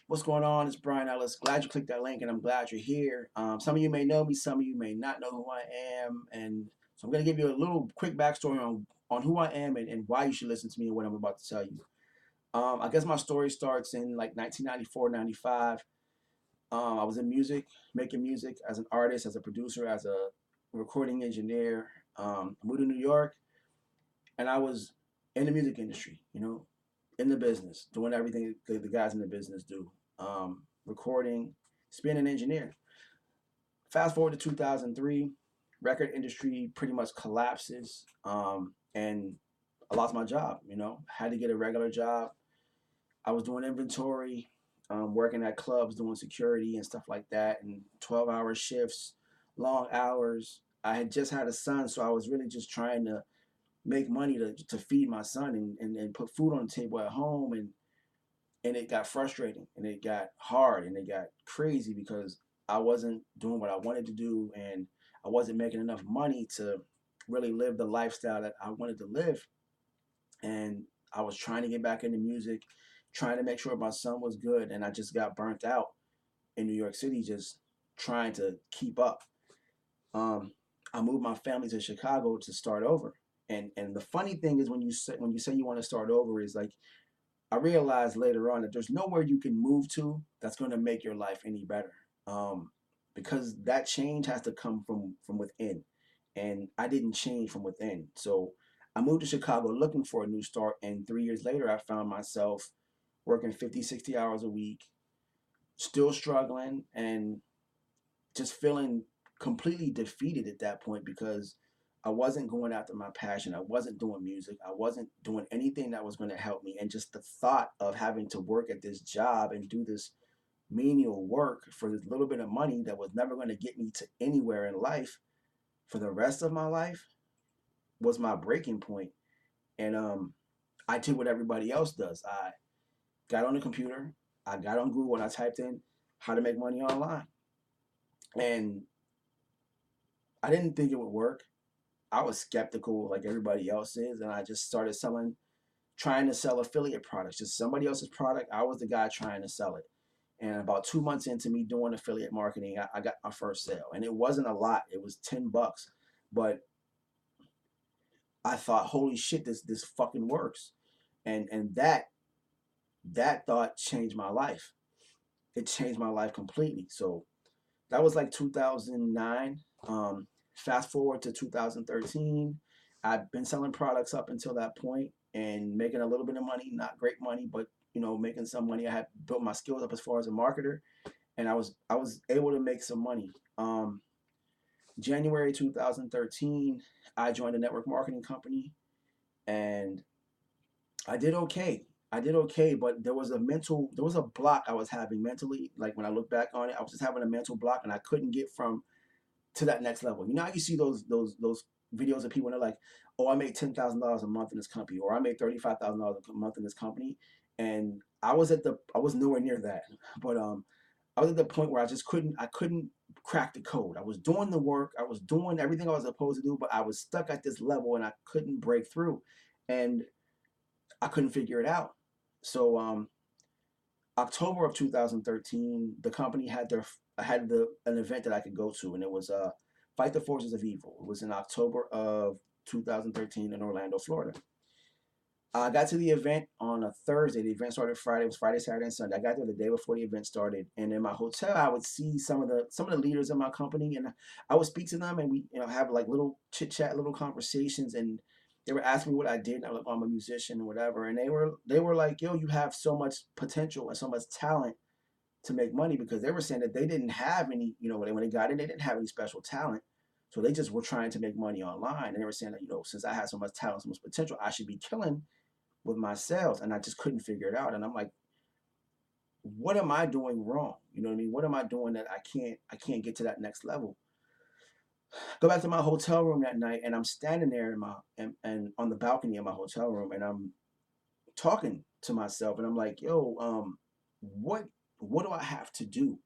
What's going on? It's Brian Ellis. Glad you clicked that link, and I'm glad you're here. Some of you may know me, some of you may not know who I am, and so I'm going to give you a little quick backstory on who I am and why you should listen to me and what I'm about to tell you. I guess my story starts in like 1994, 95. I was in music, making music as an artist, as a producer, as a recording engineer. I moved to New York, and I was in the music industry, in the business, doing everything the guys in the business do, recording, just being an engineer. Fast forward to 2003, record industry pretty much collapses, and I lost my job. Had to get a regular job. I was doing inventory, working at clubs, doing security and stuff like that, and 12-hour shifts, long hours. I had just had a son, so I was really just trying to make money to feed my son and put food on the table at home, and it got frustrating and it got hard and it got crazy because I wasn't doing what I wanted to do, and I wasn't making enough money to really live the lifestyle that I wanted to live. And I was trying to get back into music, trying to make sure my son was good, and I just got burnt out in New York City just trying to keep up. um, I moved my family to Chicago to start over. And the funny thing is, when you say you want to start over, is like, I realized later on that there's nowhere you can move to that's going to make your life any better, um, because that change has to come from within, and I didn't change from within. So I moved to Chicago looking for a new start, and 3 years later, I found myself working 50, 60 hours a week, still struggling, and just feeling completely defeated at that point because I wasn't going after my passion. I wasn't doing music. I wasn't doing anything that was going to help me. And just the thought of having to work at this job and do this menial work for this little bit of money that was never going to get me to anywhere in life for the rest of my life was my breaking point. And I did what everybody else does. I got on the computer. I got on Google and I typed in how to make money online. And I didn't think it would work. I was skeptical like everybody else is, and I just started trying to sell affiliate products, just somebody else's product. I was the guy trying to sell it. And about 2 months into me doing affiliate marketing, I got my first sale, and it wasn't a lot. It was $10, but I thought, holy shit, this fucking works, and that thought changed my life. It changed my life completely. So that was like 2009. Fast forward to 2013, I've been selling products up until that point and making a little bit of money, not great money, but making some money. I had built my skills up as far as a marketer, and I was able to make some money. January 2013, I joined a network marketing company, and I did okay. I did okay, but there was a block I was having mentally. Like, when I look back on it, I was just having a mental block, and I couldn't get from to that next level. You know how you see those videos of people and they're like, "Oh, I made $10,000 a month in this company," or "I made $35,000 a month in this company," and I was nowhere near that. But I was at the point where I couldn't crack the code. I was doing the work, I was doing everything I was supposed to do, but I was stuck at this level and I couldn't break through, and I couldn't figure it out. So October of 2013, the company had an event that I could go to, and it was Fight the Forces of Evil. It was in October of 2013 in Orlando, Florida. I got to the event on a Thursday. The event started Friday. It was Friday, Saturday, and Sunday. I got there the day before the event started, and in my hotel, I would see some of the leaders in my company, and I would speak to them, and we have like little chit chat, little conversations, and they were asking me what I did. And I was like, "Oh, I'm a musician and whatever," and they were like, "Yo, you have so much potential and so much talent to make money," because they were saying that they didn't have any, when they got in, they didn't have any special talent. So they just were trying to make money online. And they were saying that, since I had so much talent, so much potential, I should be killing with my sales. And I just couldn't figure it out. And I'm like, what am I doing wrong? You know what I mean? What am I doing that I can't get to that next level? Go back to my hotel room that night, and I'm standing there and on the balcony of my hotel room, and I'm talking to myself, and I'm like, yo, what do I have to do?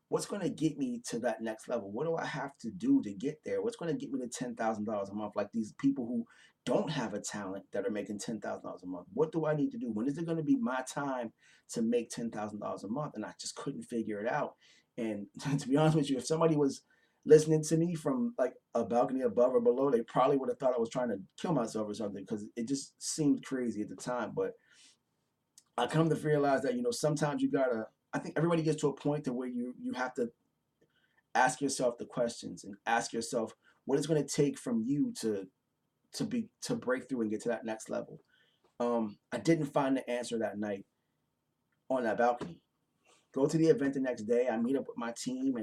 What's going to get me to that next level? What do I have to do to get there? What's going to get me to $10,000 a month? Like these people who don't have a talent that are making $10,000 a month? What do I need to do? When is it going to be my time to make $10,000 a month? And I just couldn't figure it out. And to be honest with you, if somebody was listening to me from like a balcony above or below, they probably would have thought I was trying to kill myself or something, because it just seemed crazy at the time. But I come to realize that, sometimes you gotta. I think everybody gets to a point to where you have to ask yourself the questions and ask yourself what it's going to take from you to break through and get to that next level. I didn't find the answer that night on that balcony. Go to the event the next day. I meet up with my team,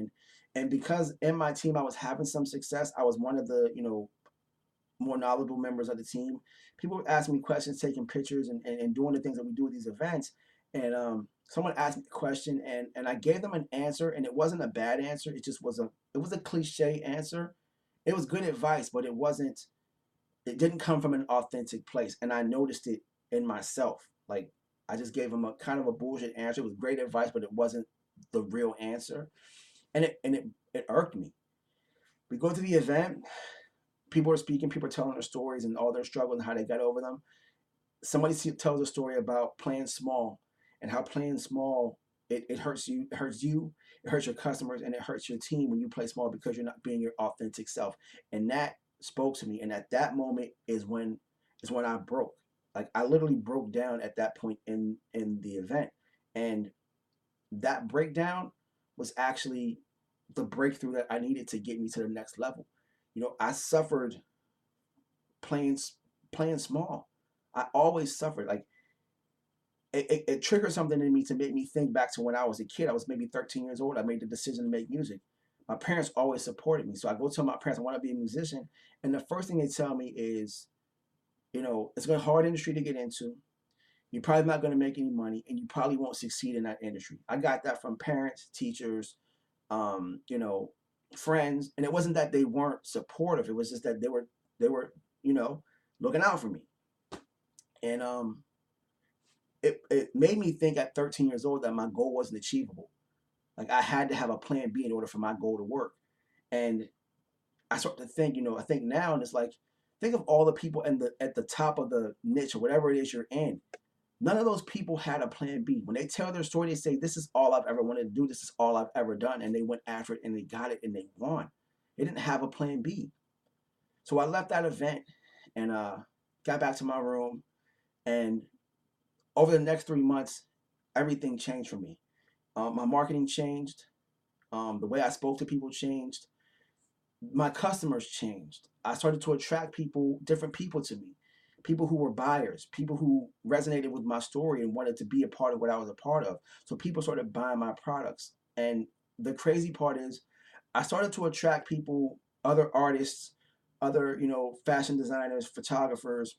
and because in my team I was having some success, I was one of the more knowledgeable members of the team. People were asking me questions, taking pictures, and doing the things that we do at these events. And someone asked me a question, and I gave them an answer, and it wasn't a bad answer. It was a cliche answer. It was good advice, but it wasn't. It didn't come from an authentic place, and I noticed it in myself. Like, I just gave them a kind of a bullshit answer. It was great advice, but it wasn't the real answer, and it irked me. We go to the event. People are speaking. People are telling their stories and all their struggles and how they got over them. Somebody tells a story about playing small and how playing small, it hurts you. It hurts you. It hurts your customers, and it hurts your team when you play small because you're not being your authentic self. And that spoke to me. And at that moment is when I broke. Like, I literally broke down at that point in the event. And that breakdown was actually the breakthrough that I needed to get me to the next level. I suffered playing playing small. I always suffered. Like, it triggered something in me to make me think back to when I was a kid. I was maybe 13 years old. I made the decision to make music. My parents always supported me. So I go tell my parents I want to be a musician. And the first thing they tell me is, it's a hard industry to get into. You're probably not going to make any money, and you probably won't succeed in that industry. I got that from parents, teachers, um, you know, friends. And it wasn't that they weren't supportive. It was just that they were, looking out for me. And it made me think at 13 years old that my goal wasn't achievable. Like, I had to have a plan B in order for my goal to work. And I start to think, I think now, and it's like, think of all the people at the top of the niche or whatever it is you're in. None of those people had a plan B. When they tell their story, they say, "This is all I've ever wanted to do. This is all I've ever done," and they went after it and they got it and they won. They didn't have a plan B. So I left that event and got back to my room, and over the next 3 months, everything changed for me. My marketing changed. The way I spoke to people changed. My customers changed. I started to attract different people to me, people who were buyers, people who resonated with my story and wanted to be a part of what I was a part of. So people started buying my products. And the crazy part is, I started to attract people, other artists, other, fashion designers, photographers,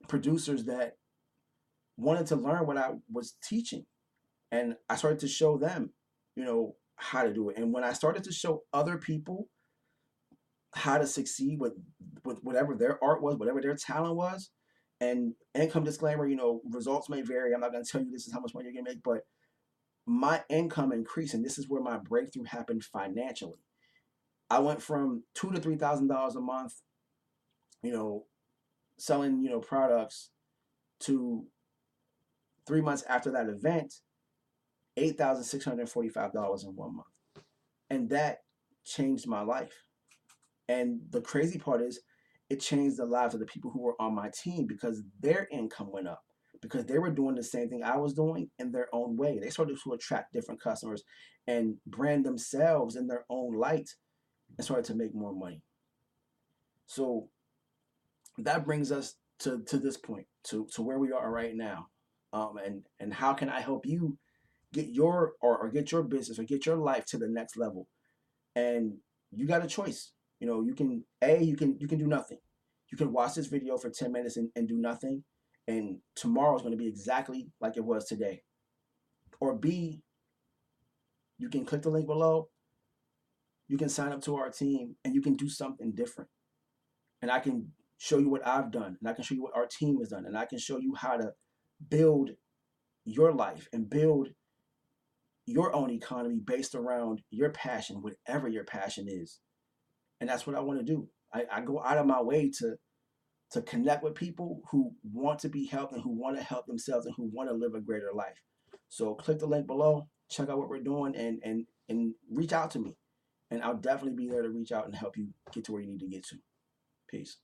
producers that wanted to learn what I was teaching. And I started to show them, how to do it. And when I started to show other people how to succeed with whatever their art was, whatever their talent was. And income disclaimer, results may vary. I'm not going to tell you this is how much money you're going to make, but my income increased, and this is where my breakthrough happened financially. I went from $2,000 to $3,000 a month, selling, products, to 3 months after that event, $8,645 in 1 month. And that changed my life. And the crazy part is, it changed the lives of the people who were on my team, because their income went up, because they were doing the same thing I was doing in their own way. They started to attract different customers and brand themselves in their own light and started to make more money. So that brings us to this point, to where we are right now. And how can I help you get your or get your business or get your life to the next level? And you got a choice. You can do nothing. You can watch this video for 10 minutes and do nothing, and tomorrow is going to be exactly like it was today. Or B, you can click the link below, you can sign up to our team, and you can do something different. And I can show you what I've done, and I can show you what our team has done, and I can show you how to build your life and build your own economy based around your passion, whatever your passion is. And that's what I want to do. I go out of my way to connect with people who want to be helped and who want to help themselves and who want to live a greater life. So click the link below, check out what we're doing, and reach out to me. And I'll definitely be there to reach out and help you get to where you need to get to. Peace.